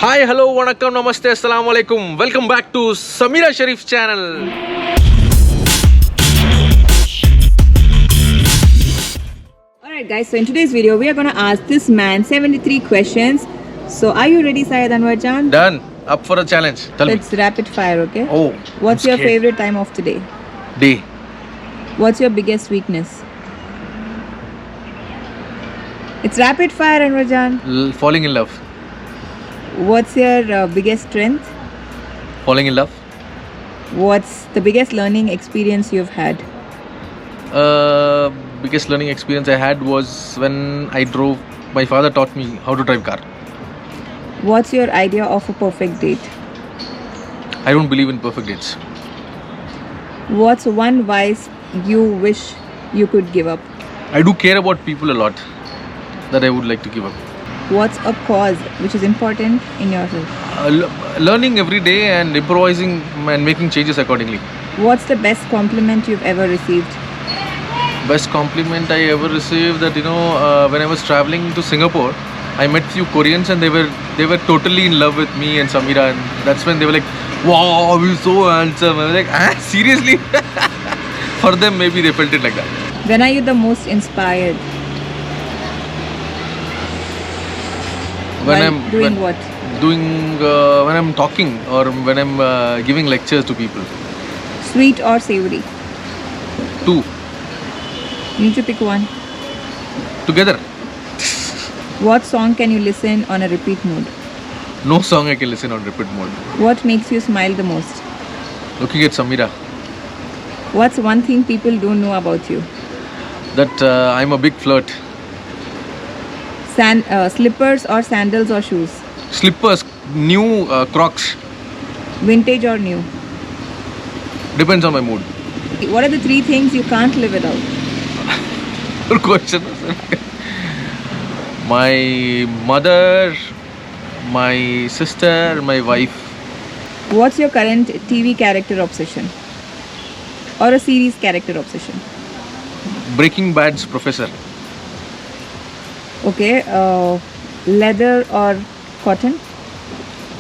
Hi, hello, vanakkam, namaste, assalamu alaikum. Welcome back to Samira Sharif's channel. Alright guys, so in today's video we are going to ask this man 73 questions. So are you ready, Syed Anwarjan? Done. Up for a challenge. Tell me. Let's rapid fire, okay? Oh, What's I'm your scared. favorite time of the day? Day. What's your biggest weakness? It's rapid fire, Anwarjan. Falling in love. What's your biggest strength? Falling in love. What's the biggest learning experience you've had? Biggest learning experience I had was when I drove. My father taught me how to drive car. What's your idea of a perfect date? I don't believe in perfect dates. What's one vice you wish you could give up? I do care about people a lot that I would like to give up. What's a cause which is important in yourself? Learning every day and improvising and making changes accordingly. What's the best compliment you've ever received? Best compliment I ever received that when I was traveling to Singapore, I met few Koreans and they were totally in love with me and Samira, and that's when they were like, "Wow, you're so handsome." I was like, seriously? For them, maybe they felt it like that. When are you the most inspired? When While I'm doing when, what? when I'm talking or when I'm giving lectures to people. Sweet or savory? 2 You need to pick one. together. What song can you listen on a repeat mode? No song I can listen on repeat mode. What makes you smile the most? Looking at Samira, What's one thing people don't know about you? that I'm a big flirt. Slippers or sandals or shoes? Slippers, new Crocs. Vintage or new? Depends on my mood. What are the 3 things you can't live without? Good question. My mother, my sister, my wife. What's your current TV character obsession? Or a series character obsession? Breaking Bad's professor. Okay, leather or cotton?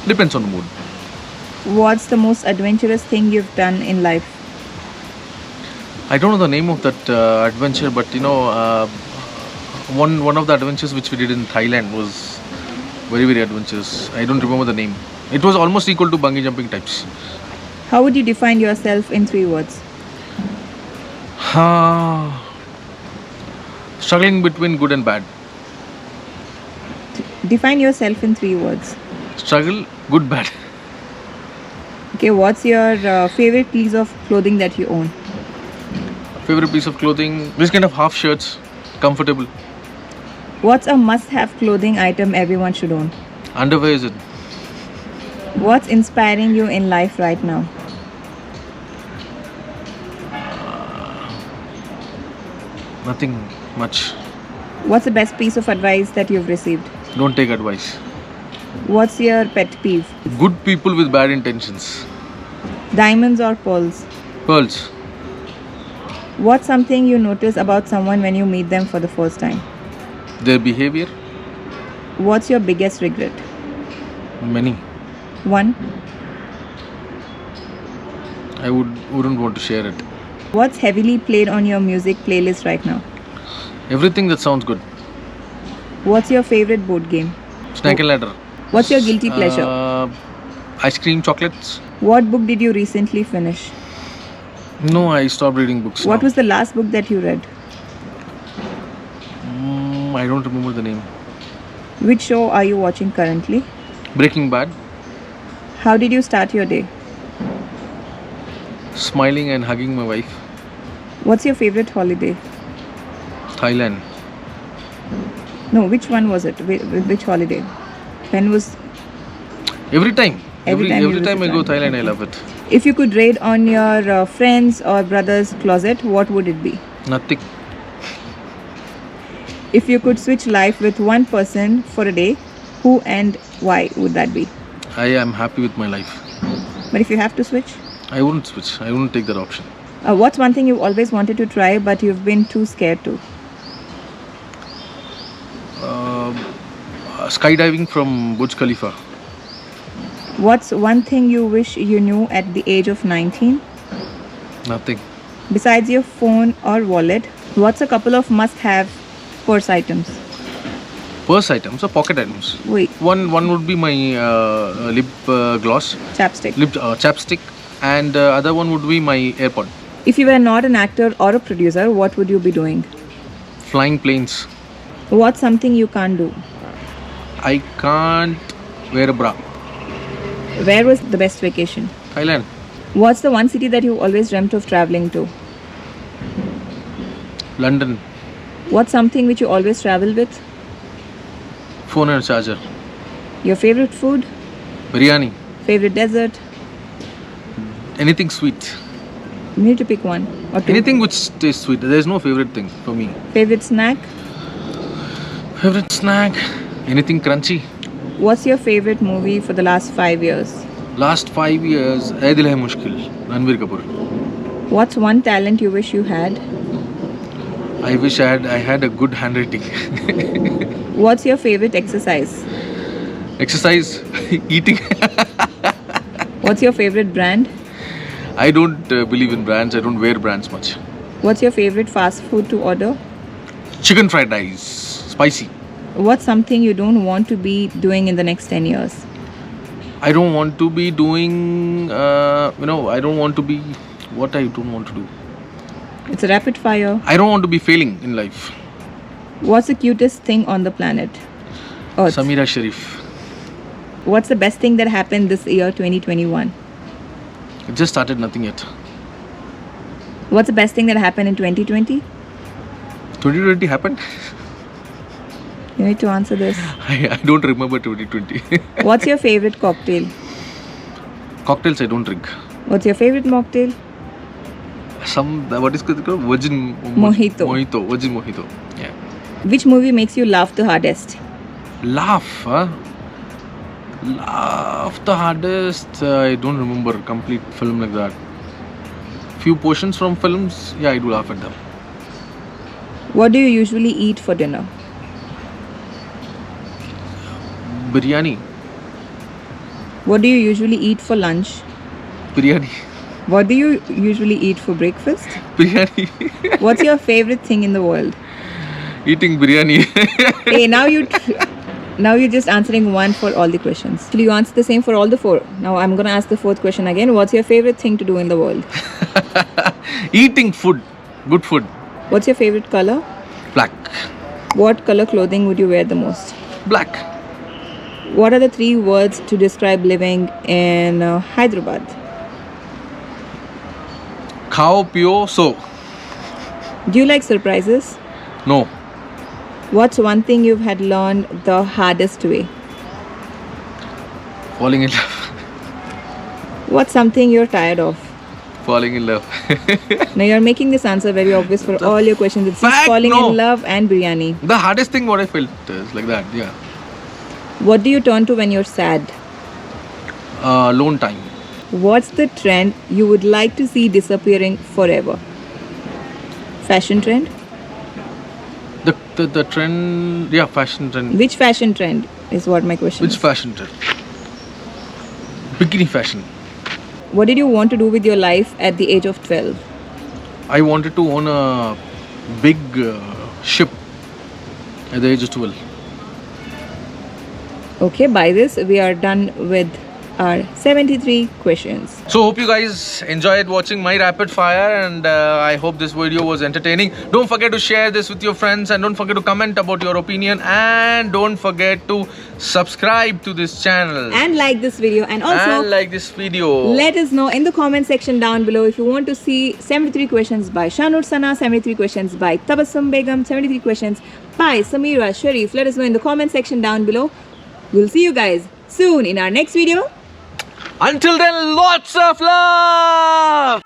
Depends on the mood. What's the most adventurous thing you've done in life? I don't know the name of that adventure, but one of the adventures which we did in Thailand was very, very adventurous. I don't remember the name. It was almost equal to bungee jumping types. How would you define yourself in 3 words? Struggling between good and bad. Define yourself in 3 words. Struggle, good, bad. Okay, what's your favorite piece of clothing that you own? Favorite piece of clothing? This kind of half shirts, comfortable. What's a must-have clothing item everyone should own? Underwear is it? What's inspiring you in life right now? Nothing much. What's the best piece of advice that you've received? Don't take advice. What's your pet peeve? Good people with bad intentions. Diamonds or pearls? Pearls. What's something you notice about someone when you meet them for the first time? Their behavior. What's your biggest regret? Many. One. I wouldn't want to share it. What's heavily played on your music playlist right now? Everything that sounds good. What's your favorite board game? Snake and ladder. What's your guilty pleasure? Ice cream, chocolates. What book did you recently finish? No, I stopped reading books. What now. was the last book that you read? I don't remember the name. Which show are you watching currently? Breaking Bad. How did you start your day? Smiling and hugging my wife. What's your favorite holiday? Thailand. No, which one was it? Which holiday? When was... Every time. Every time you Every time I visit go Thailand. Thailand, I love it. If you could raid on your friend's or brother's closet, what would it be? Nothing. If you could switch life with one person for a day, who and why would that be? I am happy with my life. But if you have to switch? I wouldn't switch. I wouldn't take that option. What's one thing you've always wanted to try but you've been too scared to? Skydiving from Burj Khalifa. What's one thing you wish you knew at the age of 19? Nothing. Besides your phone or wallet, what's a couple of must-have purse items? Purse items or pocket items? Wait, One would be my lip gloss, chapstick. lip chapstick, and other one would be my AirPod. If you were not an actor or a producer, what would you be doing? Flying planes. What's something you can't do? I can't wear a bra. Where was the best vacation? Thailand. What's the one city that you always dreamt of traveling to? London. What's something which you always travel with? Phone and charger. Your favorite food? Biryani. Favorite dessert? Anything sweet. You need to pick one or two. Anything which tastes sweet. There is no favorite thing for me. Favorite snack? Favorite snack. Anything crunchy. What's your favorite movie for the last 5 years? Last 5 years, Ae Dil Hai Mushkil. Ranbir Kapoor. What's one talent you wish you had? I wish I had a good handwriting. What's your favorite exercise? Exercise, eating. What's your favorite brand? I don't believe in brands. I don't wear brands much. What's your favorite fast food to order? Chicken fried rice, spicy. What's something you don't want to be doing in the next 10 years? I don't want to be doing. I don't want to be. What I don't want to do. It's a rapid fire. I don't want to be failing in life. What's the cutest thing on the planet? Earth. Samira Sharif. What's the best thing that happened this year, 2021? It just started, nothing yet. What's the best thing that happened in 2020? 2020 happened. You need to answer this. I don't remember 2020. What's your favorite cocktail? Cocktails I don't drink. What's your favorite mocktail? What is it called? Virgin Mojito. Virgin mojito. Yeah. Which movie makes you laugh the hardest? Laugh, huh? Laugh the hardest. I don't remember a complete film like that. Few portions from films, yeah, I do laugh at them. What do you usually eat for dinner? Biryani. What do you usually eat for lunch? Biryani. What do you usually eat for breakfast? Biryani. What's your favorite thing in the world? Eating biryani. Hey, now you're just answering one for all the questions. Actually, you answer the same for all the four. Now I'm gonna ask the fourth question again. What's your favorite thing to do in the world? Eating food. Good food. What's your favorite color? Black. What color clothing would you wear the most? Black. What are the 3 words to describe living in Hyderabad? Khao, pio, so. Do you like surprises? No. What's one thing you've had learned the hardest way? Falling in love. What's something you're tired of? Falling in love. Now you're making this answer very obvious for all your questions. It's just fact, falling no. in love and biryani. The hardest thing what I felt is like that, yeah. What do you turn to when you're sad? Alone time. What's the trend you would like to see disappearing forever? Fashion trend? The trend, yeah, fashion trend. Which fashion trend is what my question Which is. fashion trend? Bikini fashion. What did you want to do with your life at the age of 12? I wanted to own a big ship at the age of 12. Okay, by this we are done with our 73 questions. So hope you guys enjoyed watching my rapid fire, and I hope this video was entertaining. Don't forget to share this with your friends, and don't forget to comment about your opinion, and don't forget to subscribe to this channel And like this video, and also and like this video. let us know in the comment section down below if you want to see 73 questions by Shanur Sana, 73 questions by Tabassum Begum, 73 questions by Samira Sharif. Let us know in the comment section down below. We'll see you guys soon in our next video. Until then, lots of love.